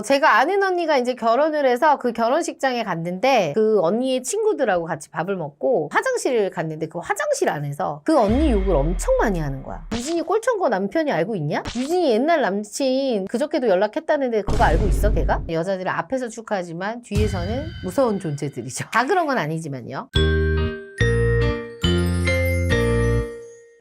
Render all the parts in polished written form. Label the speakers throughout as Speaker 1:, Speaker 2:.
Speaker 1: 제가 아는 언니가 이제 결혼을 해서 그 결혼식장에 갔는데 그 언니의 친구들하고 같이 밥을 먹고 화장실을 갔는데 그 화장실 안에서 그 언니 욕을 엄청 많이 하는 거야. 유진이 꼴촌거 남편이 알고 있냐? 유진이 옛날 남친 그저께도 연락했다는데 그거 알고 있어 걔가? 여자들은 앞에서 축하하지만 뒤에서는 무서운 존재들이죠. 다 그런 건 아니지만요.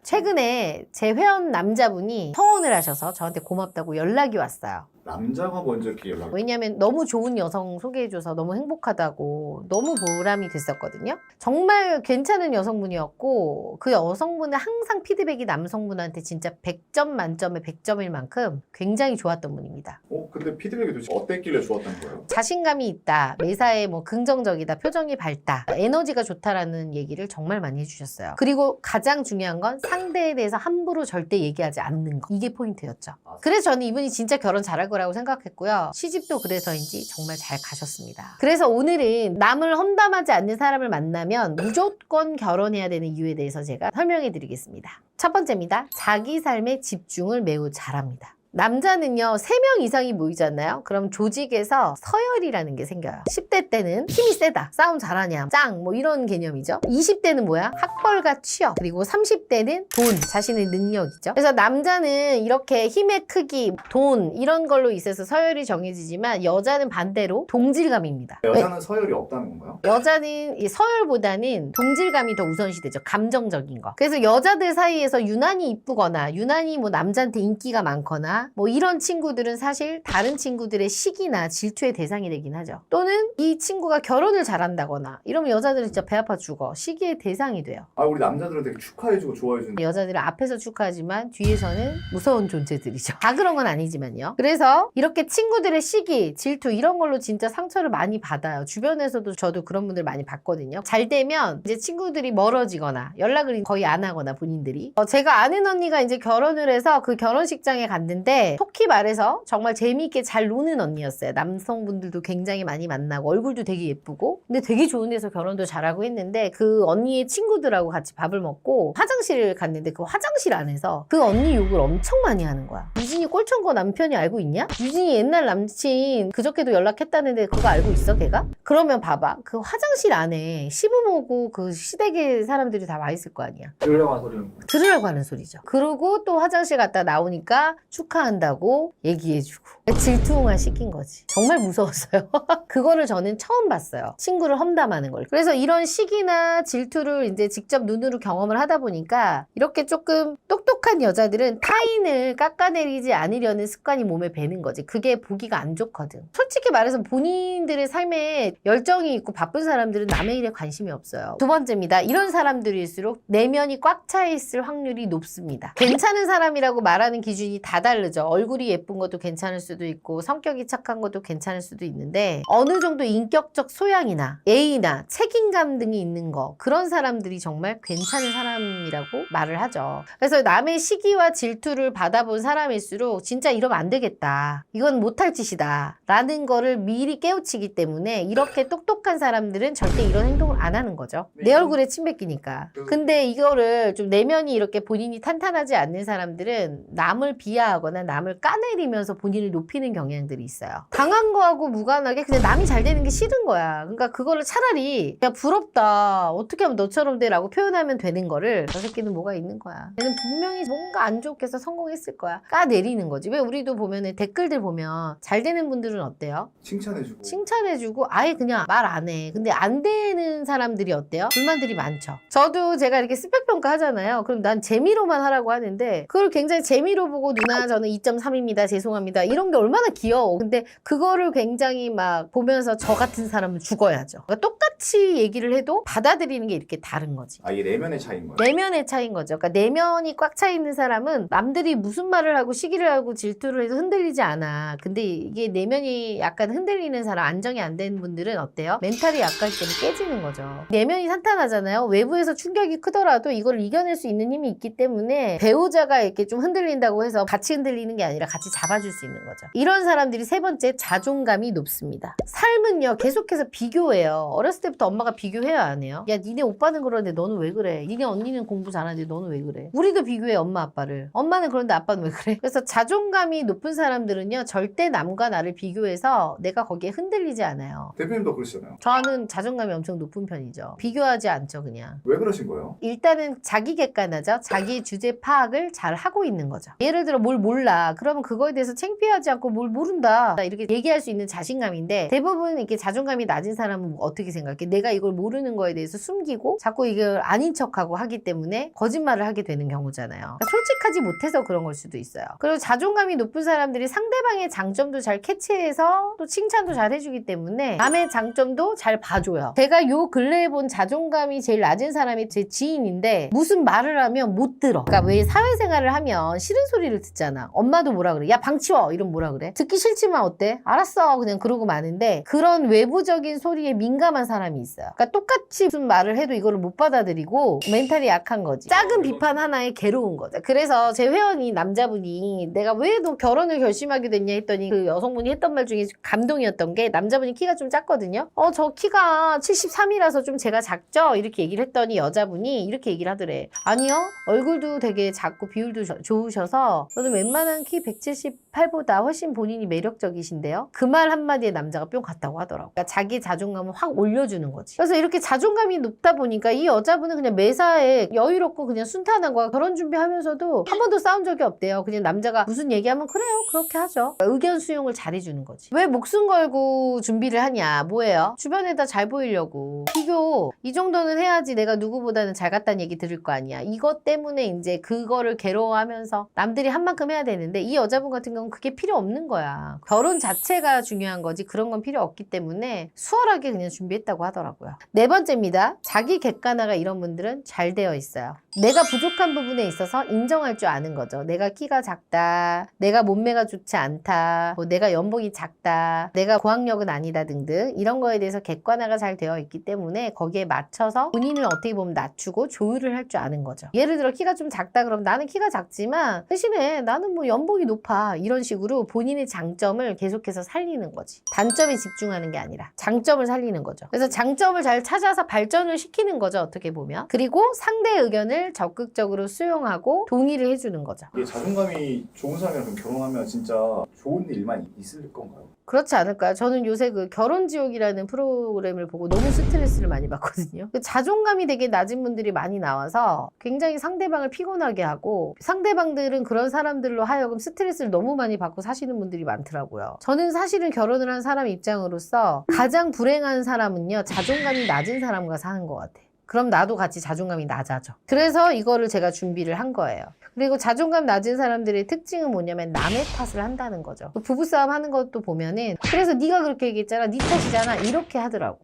Speaker 1: 최근에 제 회원 남자분이 청혼을 하셔서 저한테 고맙다고 연락이 왔어요.
Speaker 2: 남자가 먼저 이렇게 연락을.
Speaker 1: 왜냐면 너무 좋은 여성 소개해줘서 너무 행복하다고 너무 보람이 됐었거든요. 정말 괜찮은 여성분이었고 그 여성분은 항상 피드백이 남성분한테 진짜 100점 만점에 100점일 만큼 굉장히 좋았던 분입니다.
Speaker 2: 근데 피드백이 도대체 어땠길래 좋았다는 거예요?
Speaker 1: 자신감이 있다, 매사에 뭐 긍정적이다, 표정이 밝다, 에너지가 좋다라는 얘기를 정말 많이 해주셨어요. 그리고 가장 중요한 건 상대에 대해서 함부로 절대 얘기하지 않는 거. 이게 포인트였죠. 그래서 저는 이분이 진짜 결혼 잘할 거라고 생각했고요. 시집도 그래서인지 정말 잘 가셨습니다. 그래서 오늘은 남을 험담하지 않는 사람을 만나면 무조건 결혼해야 되는 이유에 대해서 제가 설명해 드리겠습니다. 첫 번째입니다. 자기 삶에 집중을 매우 잘합니다. 남자는요 3명 이상이 모이잖아요. 그럼 조직에서 서열이라는 게 생겨요. 10대 때는 힘이 세다, 싸움 잘하냐, 짱, 뭐 이런 개념이죠. 20대는 뭐야? 학벌과 취업. 그리고 30대는 돈, 자신의 능력이죠. 그래서 남자는 이렇게 힘의 크기, 돈 이런 걸로 있어서 서열이 정해지지만 여자는 반대로 동질감입니다.
Speaker 2: 여자는 서열이 없다는 건가요?
Speaker 1: 여자는 이 서열보다는 동질감이 더 우선시되죠. 감정적인 거. 그래서 여자들 사이에서 유난히 이쁘거나 유난히 뭐 남자한테 인기가 많거나 뭐 이런 친구들은 사실 다른 친구들의 시기나 질투의 대상이 되긴 하죠. 또는 이 친구가 결혼을 잘한다거나 이러면 여자들은 진짜 배 아파 죽어. 시기의 대상이 돼요.
Speaker 2: 우리 남자들은 되게 축하해주고 좋아해주는.
Speaker 1: 여자들은 앞에서 축하하지만 뒤에서는 무서운 존재들이죠. 다 그런 건 아니지만요. 그래서 이렇게 친구들의 시기, 질투 이런 걸로 진짜 상처를 많이 받아요. 주변에서도 저도 그런 분들 많이 봤거든요. 잘 되면 이제 친구들이 멀어지거나 연락을 거의 안 하거나 본인들이. 제가 아는 언니가 이제 결혼을 해서 그 결혼식장에 갔는데 속히 말해서 정말 재미있게 잘 노는 언니였어요. 남성분들도 굉장히 많이 만나고 얼굴도 되게 예쁘고 근데 되게 좋은 데서 결혼도 잘하고 했는데 그 언니의 친구들하고 같이 밥을 먹고 화장실을 갔는데 그 화장실 안에서 그 언니 욕을 엄청 많이 하는 거야. 유진이 꼴촌거 남편이 알고 있냐? 유진이 옛날 남친 그저께도 연락했다는데 그거 알고 있어 걔가? 그러면 봐봐. 그 화장실 안에 시부모고 그 시댁의 사람들이 다 와 있을 거 아니야.
Speaker 2: 들으려고 하는 소리는.
Speaker 1: 들으려고 하는 소리죠. 그러고 또 화장실 갔다 나오니까 축하한다고 얘기해주고 질투응화 시킨 거지. 정말 무서웠어요. 그거를 저는 처음 봤어요. 친구를 험담하는 걸. 그래서 이런 시기나 질투를 이제 직접 눈으로 경험을 하다 보니까 이렇게 조금 똑똑한 여자들은 타인을 깎아내리지 않으려는 습관이 몸에 배는 거지. 그게 보기가 안 좋거든. 솔직히 말해서 본인들의 삶에 열정이 있고 바쁜 사람들은 남의 일에 관심이 없어요. 두 번째입니다. 이런 사람들일수록 내면이 꽉 차 있을 확률이 높습니다. 괜찮은 사람이라고 말하는 기준이 다 다르죠. 얼굴이 예쁜 것도 괜찮을 수도 있고 성격이 착한 것도 괜찮을 수도 있는데 어느 정도 인격적 소양이나 예의나 책임감 등이 있는 거 그런 사람들이 정말 괜찮은 사람이라고 말을 하죠. 그래서 남의 시기와 질투를 받아본 사람일수록 진짜 이러면 안 되겠다. 이건 못할 짓이다. 라는 거를 미리 깨우치기 때문에 이렇게 똑똑한 사람들은 절대 이런 행동을 안 하는 거죠. 내 얼굴에 침 뱉기니까. 근데 이거를 좀 내면이 이렇게 본인이 탄탄하지 않는 사람들은 남을 비하하거나 남을 까내리면서 본인을 높이는 경향들이 있어요. 당한 거하고 무관하게 그냥 남이 잘 되는 게 싫은 거야. 그러니까 그거를 차라리 야 부럽다. 어떻게 하면 너처럼 돼? 라고 표현하면 되는 거를 저 새끼는 뭐가 있는 거야. 얘는 분명히 뭔가 안 좋게 해서 성공했을 거야. 까내리는 거지. 왜 우리도 보면은 댓글들 보면 잘 되는 분들은 어때요?
Speaker 2: 칭찬해주고.
Speaker 1: 칭찬해주고 아예 그냥 말 안 해. 근데 안 되는 사람들이 어때요? 불만들이 많죠. 저도 제가 이렇게 스펙 평가 하잖아요. 그럼 난 재미로만 하라고 하는데 그걸 굉장히 재미로 보고 누나 저는 2.3입니다. 죄송합니다. 이런 게 얼마나 귀여워. 근데 그거를 굉장히 막 보면서 저 같은 사람은 죽어야죠. 그러니까 똑같이 얘기를 해도 받아들이는 게 이렇게 다른 거지.
Speaker 2: 이게 내면의 차이인 거예요?
Speaker 1: 내면의 차이인 거죠. 그러니까 내면이 꽉 차 있는 사람은 남들이 무슨 말을 하고 시기를 하고 질투를 해도 흔들리지 않아. 근데 이게 내면이 약간 흔들리는 사람, 안정이 안 되는 분들은 어때요? 멘탈이 약하기 때문에 깨지는 거죠. 내면이 탄탄하잖아요. 외부에서 충격이 크더라도 이걸 이겨낼 수 있는 힘이 있기 때문에 배우자가 이렇게 좀 흔들린다고 해서 같이 흔들리는 흔들리는 게 아니라 같이 잡아줄 수 있는 거죠. 이런 사람들이 세 번째, 자존감이 높습니다. 삶은요, 계속해서 비교해요. 어렸을 때부터 엄마가 비교해야 안 해요? 야, 니네 오빠는 그러는데 너는 왜 그래? 니네 언니는 공부 잘하는데 너는 왜 그래? 우리도 비교해, 엄마 아빠를. 엄마는 그런데 아빠는 왜 그래? 그래서 자존감이 높은 사람들은요, 절대 남과 나를 비교해서 내가 거기에 흔들리지 않아요.
Speaker 2: 대표님도 그러시잖아요.
Speaker 1: 저는 자존감이 엄청 높은 편이죠. 비교하지 않죠, 그냥.
Speaker 2: 왜 그러신 거예요?
Speaker 1: 일단은 자기 객관화죠. 자기 주제 파악을 잘 하고 있는 거죠. 예를 들어 뭘 몰라. 그러면 그거에 대해서 창피하지 않고 뭘 모른다. 이렇게 얘기할 수 있는 자신감인데 대부분 이렇게 자존감이 낮은 사람은 어떻게 생각해? 내가 이걸 모르는 거에 대해서 숨기고 자꾸 이걸 아닌 척하고 하기 때문에 거짓말을 하게 되는 경우잖아요. 그러니까 솔직하지 못해서 그런 걸 수도 있어요. 그리고 자존감이 높은 사람들이 상대방의 장점도 잘 캐치해서 또 칭찬도 잘 해주기 때문에 남의 장점도 잘 봐줘요. 제가 요 근래에 본 자존감이 제일 낮은 사람이 제 지인인데 무슨 말을 하면 못 들어. 그러니까 왜 사회생활을 하면 싫은 소리를 듣잖아. 엄마도 뭐라 그래? 야, 방 치워! 이러면 뭐라 그래? 듣기 싫지만 어때? 알았어. 그냥 그러고 마는데 그런 외부적인 소리에 민감한 사람이 있어요. 그러니까 똑같이 무슨 말을 해도 이거를 못 받아들이고 멘탈이 약한 거지. 작은 비판 하나에 괴로운 거죠. 그래서 제 회원이 남자분이 내가 왜 너 결혼을 결심하게 됐냐 했더니 그 여성분이 했던 말 중에 감동이었던 게 남자분이 키가 좀 작거든요. 저 키가 73이라서 좀 제가 작죠? 이렇게 얘기를 했더니 여자분이 이렇게 얘기를 하더래. 아니요. 얼굴도 되게 작고 비율도 좋으셔서 저는 웬만한 키 178보다 훨씬 본인이 매력적이신데요. 그 말 한마디에 남자가 뿅 갔다고 하더라고. 그러니까 자기 자존감을 확 올려주는 거지. 그래서 이렇게 자존감이 높다 보니까 이 여자분은 그냥 매사에 여유롭고 그냥 순탄한 거야. 결혼 준비하면서도 한 번도 싸운 적이 없대요. 그냥 남자가 무슨 얘기하면 그래요. 그렇게 하죠. 그러니까 의견 수용을 잘해주는 거지. 왜 목숨 걸고 준비를 하냐? 뭐예요? 주변에다 잘 보이려고. 비교. 이 정도는 해야지 내가 누구보다는 잘 갔다는 얘기 들을 거 아니야. 이것 때문에 이제 그거를 괴로워하면서 남들이 한 만큼 해야 되는데 이 여자분 같은 경우는 그게 필요 없는 거야. 결혼 자체가 중요한 거지 그런 건 필요 없기 때문에 수월하게 그냥 준비했다고 하더라고요. 네 번째입니다. 자기 객관화가 이런 분들은 잘 되어 있어요. 내가 부족한 부분에 있어서 인정할 줄 아는 거죠. 내가 키가 작다, 내가 몸매가 좋지 않다, 내가 연봉이 작다, 내가 고학력은 아니다 등등 이런 거에 대해서 객관화가 잘 되어 있기 때문에 거기에 맞춰서 본인을 어떻게 보면 낮추고 조율을 할 줄 아는 거죠. 예를 들어 키가 좀 작다 그러면 나는 키가 작지만 대신에 나는 뭐 연봉이 높아 이런 식으로 본인의 장점을 계속해서 살리는 거지. 단점에 집중하는 게 아니라 장점을 살리는 거죠. 그래서 장점을 잘 찾아서 발전을 시키는 거죠. 어떻게 보면. 그리고 상대의 의견을 적극적으로 수용하고 동의를 해주는 거죠.
Speaker 2: 이게 자존감이 좋은 사람이랑 결혼하면 진짜 좋은 일만 있을 건가요?
Speaker 1: 그렇지 않을까요? 저는 요새 그 결혼지옥이라는 프로그램을 보고 너무 스트레스를 많이 받거든요. 그 자존감이 되게 낮은 분들이 많이 나와서 굉장히 상대방을 피곤하게 하고 상대방들은 그런 사람들로 하여금 스트레스를 너무 많이 받고 사시는 분들이 많더라고요. 저는 사실은 결혼을 한 사람 입장으로서 가장 불행한 사람은요, 자존감이 낮은 사람과 사는 것 같아요. 그럼 나도 같이 자존감이 낮아져. 그래서 이거를 제가 준비를 한 거예요. 그리고 자존감 낮은 사람들의 특징은 뭐냐면 남의 탓을 한다는 거죠. 부부싸움 하는 것도 보면은 그래서 네가 그렇게 얘기했잖아, 네 탓이잖아 이렇게 하더라고.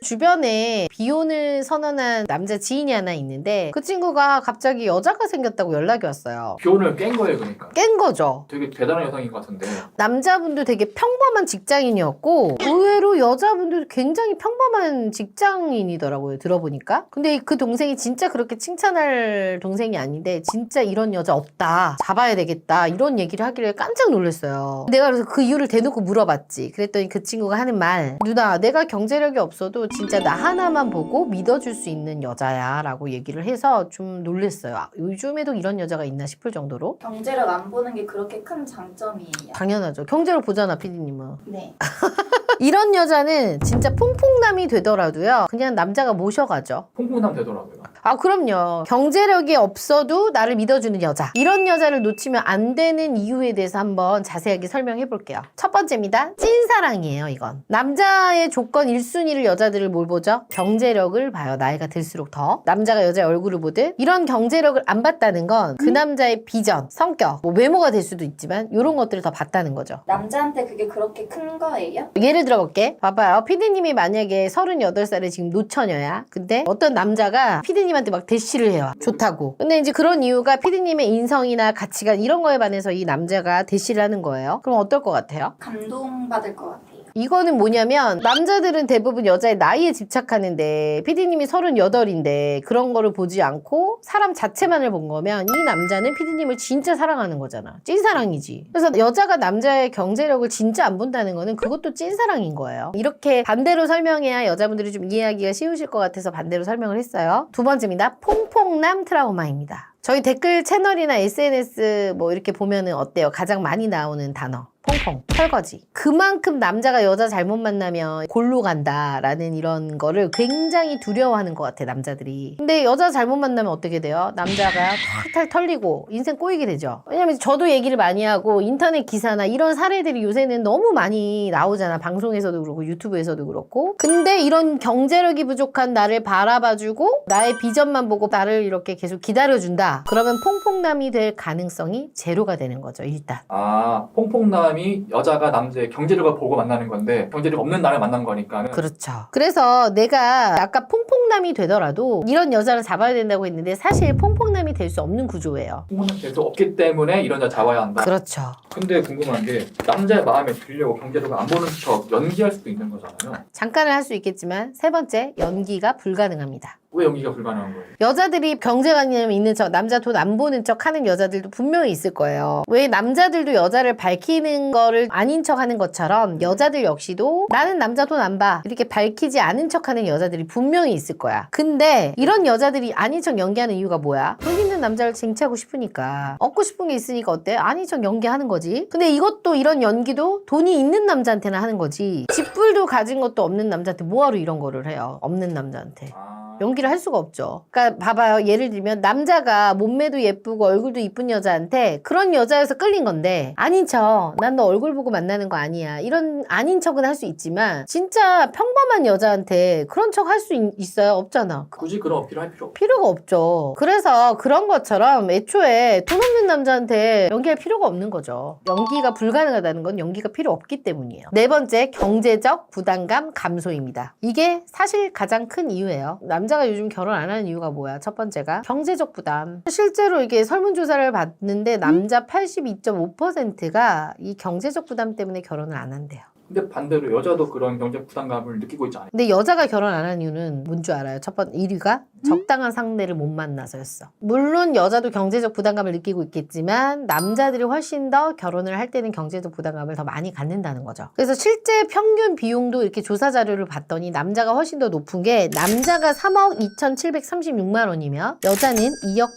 Speaker 1: 주변에 비혼을 선언한 남자 지인이 하나 있는데 그 친구가 갑자기 여자가 생겼다고 연락이 왔어요.
Speaker 3: 비혼을 깬 거예요, 그러니까.
Speaker 1: 깬 거죠.
Speaker 3: 되게 대단한 여성인 것 같은데.
Speaker 1: 남자분도 되게 평범한 직장인이었고 의외로 여자분도 굉장히 평범한 직장인이더라고요. 들어보니까. 근데 그 동생이 진짜 그렇게 칭찬할 동생이 아닌데 진짜 이런 여자 없다. 잡아야 되겠다. 이런 얘기를 하길래 깜짝 놀랐어요. 내가 그래서 그 이유를 대놓고 물어봤지. 그랬더니 그 친구가 하는 말, 누나 내가 경제력이 없어도 진짜 나 하나만 보고 믿어줄 수 있는 여자야 라고 얘기를 해서 좀 놀랐어요. 요즘에도 이런 여자가 있나 싶을 정도로.
Speaker 4: 경제력 안 보는 게 그렇게 큰 장점이에요.
Speaker 1: 당연하죠. 경제력 보잖아, 피디님은.
Speaker 4: 네.
Speaker 1: 이런 여자는 진짜 퐁퐁남이 되더라도요, 그냥 남자가 모셔가죠.
Speaker 3: 퐁퐁남 되더라고요.
Speaker 1: 아, 그럼요. 경제력이 없어도 나를 믿어주는 여자. 이런 여자를 놓치면 안 되는 이유에 대해서 한번 자세하게 설명해 볼게요. 첫 번째입니다. 찐사랑이에요, 이건. 남자의 조건 1순위를 여자들을 뭘 보죠? 경제력을 봐요. 나이가 들수록 더. 남자가 여자의 얼굴을 보듯. 이런 경제력을 안 봤다는 건 그 남자의 비전, 성격, 뭐 외모가 될 수도 있지만 이런 것들을 더 봤다는 거죠.
Speaker 4: 남자한테 그게 그렇게 큰 거예요?
Speaker 1: 예를 들어볼게. 봐봐요. 피디님이 만약에 38살에 지금 노처녀야. 근데 어떤 남자가 피디님한테 막 대시를 해요. 좋다고. 근데 이제 그런 이유가 피디님의 인성이나 가치관 이런 거에 반해서 이 남자가 대시를 하는 거예요. 그럼 어떨 것 같아요?
Speaker 4: 감동받을 것 같아요.
Speaker 1: 이거는 뭐냐면 남자들은 대부분 여자의 나이에 집착하는데 PD님이 38인데 그런 거를 보지 않고 사람 자체만을 본 거면 이 남자는 PD님을 진짜 사랑하는 거잖아. 찐사랑이지. 그래서 여자가 남자의 경제력을 진짜 안 본다는 거는 그것도 찐사랑인 거예요. 이렇게 반대로 설명해야 여자분들이 좀 이해하기가 쉬우실 것 같아서 반대로 설명을 했어요. 두 번째입니다. 퐁퐁남 트라우마입니다. 저희 댓글 채널이나 SNS 뭐 이렇게 보면은 어때요? 가장 많이 나오는 단어. 퐁퐁, 설거지. 그만큼 남자가 여자 잘못 만나면 골로 간다라는 이런 거를 굉장히 두려워하는 것 같아, 남자들이. 근데 여자 잘못 만나면 어떻게 돼요? 남자가 탈탈 털리고 인생 꼬이게 되죠. 왜냐면 저도 얘기를 많이 하고 인터넷 기사나 이런 사례들이 요새는 너무 많이 나오잖아. 방송에서도 그렇고 유튜브에서도 그렇고. 근데 이런 경제력이 부족한 나를 바라봐주고 나의 비전만 보고 나를 이렇게 계속 기다려준다. 그러면 퐁퐁남이 될 가능성이 제로가 되는 거죠, 일단.
Speaker 3: 아, 퐁퐁남이 여자가 남자의 경제력을 보고 만나는 건데 경제력 없는 나를 만난 거니까는.
Speaker 1: 그렇죠. 그래서 내가 아까 퐁퐁남이 되더라도 이런 여자를 잡아야 된다고 했는데 사실 퐁퐁남이 될 수 없는 구조예요.
Speaker 3: 퐁퐁남 될수 없기 때문에 이런 여자 잡아야 한다.
Speaker 1: 그렇죠.
Speaker 3: 근데 궁금한 게 남자의 마음에 들려고 경제력을 안 보는 척 연기할 수도 있는 거잖아요.
Speaker 1: 잠깐은 할 수 있겠지만 세 번째, 연기가 불가능합니다.
Speaker 3: 왜 연기가 불가능한 거예요?
Speaker 1: 여자들이 경제관념 있는 척, 남자 돈 안 보는 척 하는 여자들도 분명히 있을 거예요. 왜 남자들도 여자를 밝히는 거를 아닌 척 하는 것처럼 여자들 역시도 나는 남자 돈 안 봐. 이렇게 밝히지 않은 척 하는 여자들이 분명히 있을 거야. 근데 이런 여자들이 아닌 척 연기하는 이유가 뭐야? 돈 있는 남자를 쟁취하고 싶으니까. 얻고 싶은 게 있으니까 어때? 아닌 척 연기하는 거지. 근데 이것도 이런 연기도 돈이 있는 남자한테는 하는 거지. 집불도 가진 것도 없는 남자한테 뭐하러 이런 거를 해요? 없는 남자한테. 연기를 할 수가 없죠. 그러니까 봐봐요. 예를 들면 남자가 몸매도 예쁘고 얼굴도 이쁜 여자한테 그런 여자여서 끌린 건데 아닌 척, 난 너 얼굴 보고 만나는 거 아니야. 이런 아닌 척은 할 수 있지만 진짜 평범한 여자한테 그런 척 할 수 있어요? 없잖아.
Speaker 3: 굳이 그런 어필을 할 필요 없고.
Speaker 1: 필요가 없죠. 그래서 그런 것처럼 애초에 돈 없는 남자한테 연기할 필요가 없는 거죠. 연기가 불가능하다는 건 연기가 필요 없기 때문이에요. 네 번째, 경제적 부담감 감소입니다. 이게 사실 가장 큰 이유예요. 남자가 요즘 결혼 안 하는 이유가 뭐야? 첫 번째가 경제적 부담. 실제로 이게 설문조사를 봤는데 남자 82.5%가 이 경제적 부담 때문에 결혼을 안 한대요.
Speaker 3: 근데 반대로 여자도 그런 경제 부담감을 느끼고 있지 않아요?
Speaker 1: 근데 여자가 결혼 안 하는 이유는 뭔 줄 알아요? 첫 번째 1위가 적당한 상대를 못 만나서였어. 물론 여자도 경제적 부담감을 느끼고 있겠지만 남자들이 훨씬 더 결혼을 할 때는 경제적 부담감을 더 많이 갖는다는 거죠. 그래서 실제 평균 비용도 이렇게 조사 자료를 봤더니 남자가 훨씬 더 높은 게 남자가 3억 2,736만 원이며 여자는 2억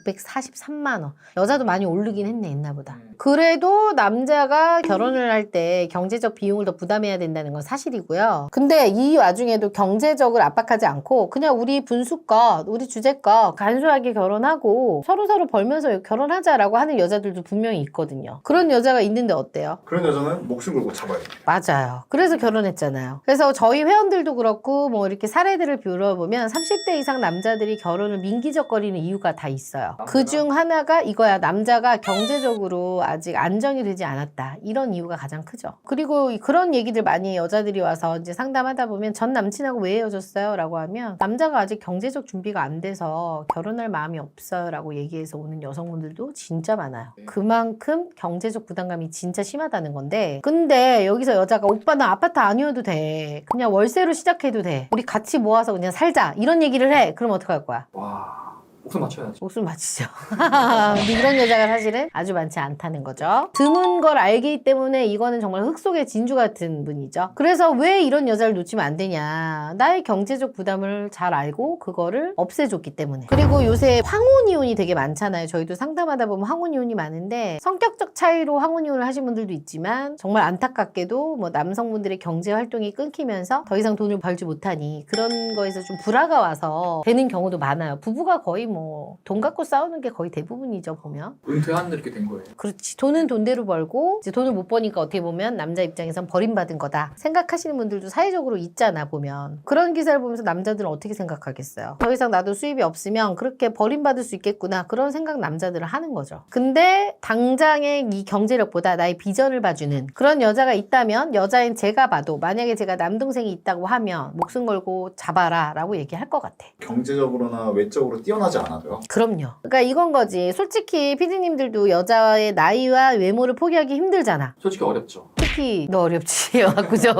Speaker 1: 8,643만 원. 여자도 많이 오르긴 했네, 옛날보다. 그래도 남자가 결혼을 할 때 경제적 비용을 더 부담해야 된다는 건 사실이고요. 근데 이 와중에도 경제적으로 압박하지 않고 그냥 우리 분수껏, 우리 주제껏 간소하게 결혼하고 서로서로 벌면서 결혼하자라고 하는 여자들도 분명히 있거든요. 그런 여자가 있는데 어때요?
Speaker 2: 그런 여자는 목숨 걸고 잡아야 돼.
Speaker 1: 맞아요. 그래서 결혼했잖아요. 그래서 저희 회원들도 그렇고 뭐 이렇게 사례들을 빌어보면 30대 이상 남자들이 결혼을 민기적거리는 이유가 다 있어요. 그중 하나가 이거야. 남자가 경제적으로 아직 안정이 되지 않았다. 이런 이유가 가장 크죠. 그리고 그런 얘기들 많이 여자들이 와서 이제 상담하다 보면 전 남친하고 왜 헤어졌어요? 라고 하면 남자가 아직 경제적 준비가 안 돼서 결혼할 마음이 없어요 라고 얘기해서 오는 여성분들도 진짜 많아요. 그만큼 경제적 부담감이 진짜 심하다는 건데 근데 여기서 여자가 오빠 나 아파트 아니어도 돼. 그냥 월세로 시작해도 돼. 우리 같이 모아서 그냥 살자. 이런 얘기를 해. 그럼 어떡할 거야?
Speaker 3: 와, 목숨 맞춰야지.
Speaker 1: 목숨 맞히죠. 근데 이런 여자가 사실은 아주 많지 않다는 거죠. 드문 걸 알기 때문에 이거는 정말 흙 속의 진주 같은 분이죠. 그래서 왜 이런 여자를 놓치면 안 되냐. 나의 경제적 부담을 잘 알고 그거를 없애줬기 때문에. 그리고 요새 황혼이혼이 되게 많잖아요. 저희도 상담하다 보면 황혼이혼이 많은데 성격적 차이로 황혼이혼을 하신 분들도 있지만 정말 안타깝게도 뭐 남성분들의 경제 활동이 끊기면서 더 이상 돈을 벌지 못하니 그런 거에서 좀 불화가 와서 되는 경우도 많아요. 부부가 거의 뭐 돈 갖고 싸우는 게 거의 대부분이죠, 보면.
Speaker 3: 은퇴한 이렇게 된 거예요.
Speaker 1: 그렇지. 돈은 돈대로 벌고 이제 돈을 못 버니까 어떻게 보면 남자 입장에선 버림받은 거다 생각하시는 분들도 사회적으로 있잖아, 보면. 그런 기사를 보면서 남자들은 어떻게 생각하겠어요? 더 이상 나도 수입이 없으면 그렇게 버림받을 수 있겠구나, 그런 생각 남자들은 하는 거죠. 근데 당장의 이 경제력보다 나의 비전을 봐주는 그런 여자가 있다면, 여자인 제가 봐도 만약에 제가 남동생이 있다고 하면 목숨 걸고 잡아라 라고 얘기할 것 같아.
Speaker 2: 경제적으로나 외적으로 뛰어나지 않아도요?
Speaker 1: 그럼요. 그러니까 이건 거지. 솔직히 피디님들도 여자의 나이와 외모를 포기하기 힘들잖아.
Speaker 3: 솔직히 어렵죠.
Speaker 1: 솔직히 너 어렵지 그죠?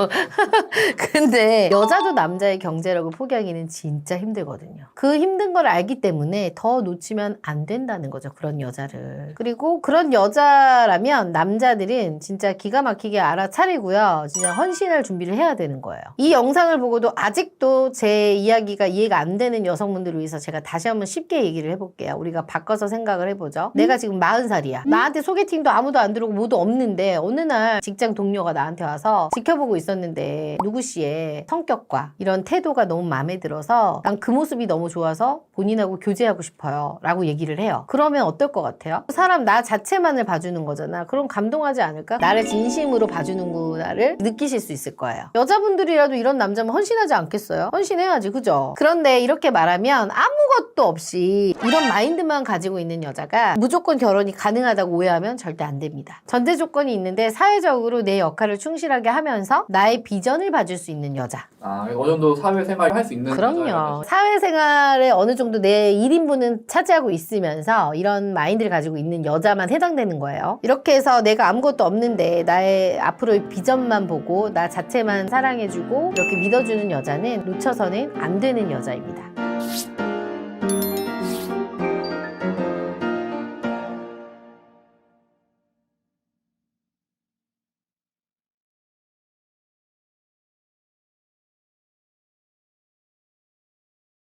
Speaker 1: 근데 여자도 남자의 경제력을 포기하기는 진짜 힘들거든요. 그 힘든 걸 알기 때문에 더 놓치면 안 된다는 거죠. 그런 여자를. 그리고 그런 여자라면 남자들은 진짜 기가 막히게 알아차리고요. 진짜 헌신할 준비를 해야 되는 거예요. 이 영상을 보고도 아직도 제 이야기가 이해가 안 되는 여성분들을 위해서 제가 다시 한번 쉽게 얘기를 해볼게요. 우리가 바꿔서 생각을 해보죠. 내가 지금 40살이야. 나한테 소개팅도 아무도 안 들어오고 뭐도 없는데 어느 날 직장 동료가 나한테 와서 지켜보고 있었는데 누구씨의 성격과 이런 태도가 너무 마음에 들어서 난 그 모습이 너무 좋아서 본인하고 교제하고 싶어요 라고 얘기를 해요. 그러면 어떨 것 같아요? 사람 나 자체만을 봐주는 거잖아. 그럼 감동하지 않을까? 나를 진심으로 봐주는구나를 느끼실 수 있을 거예요. 여자분들이라도 이런 남자면 헌신하지 않겠어요? 헌신해야지, 그죠? 그런데 이렇게 말하면 아무것도 없이 이런 마인드만 가지고 있는 여자가 무조건 결혼이 가능하다고 오해하면 절대 안 됩니다. 전제 조건이 있는데 사회적으로 내 역할을 충실하게 하면서 나의 비전을 봐줄 수 있는 여자.
Speaker 3: 어느 정도 사회생활을 할 수 있는
Speaker 1: 그럼요.
Speaker 3: 여자라는
Speaker 1: 사회생활에 어느 정도 내 1인분은 차지하고 있으면서 이런 마인드를 가지고 있는 여자만 해당되는 거예요. 이렇게 해서 내가 아무것도 없는데 나의 앞으로의 비전만 보고 나 자체만 사랑해주고 이렇게 믿어주는 여자는 놓쳐서는 안 되는 여자입니다.